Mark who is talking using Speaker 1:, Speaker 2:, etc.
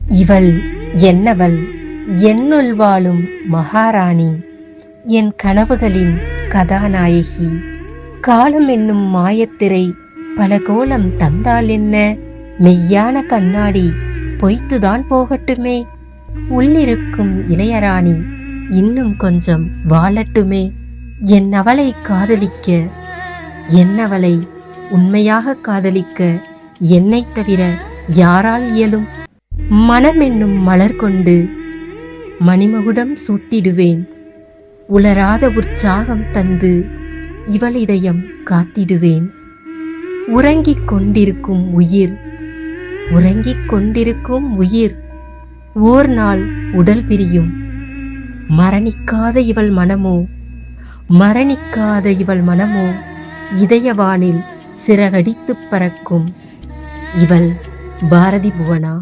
Speaker 1: இவள் என்னவள், என்னுள் வாழும் மகாராணி, என் கனவுகளின் கதாநாயகி. காலம் என்னும் மாயத்திரை பல கோலம் தந்தால் என்ன, மெய்யான கண்ணாடி பொய்த்துதான் போகட்டுமே. உள்ளிருக்கும் இளையராணி இன்னும் கொஞ்சம் வாழட்டுமே. என்னவளை காதலிக்க, என்னவளை உண்மையாக காதலிக்க என்னை தவிர யாரால் இயலும்? மனம் என்னும் மலர் கொண்டு மணிமகுடம் சூட்டிடுவேன். உலராத உற்சாகம் தந்து இவள் இதயம் காத்திடுவேன். உறங்கிக் கொண்டிருக்கும் உயிர், உறங்கிக் கொண்டிருக்கும் உயிர் ஓர் நாள் உடல் பிரியும். மரணிக்காத இவள் மனமோ, மரணிக்காத இவள் மனமோ இதயவானில் சிறகடித்துப் பறக்கும். இவள் பாரதி புவனா.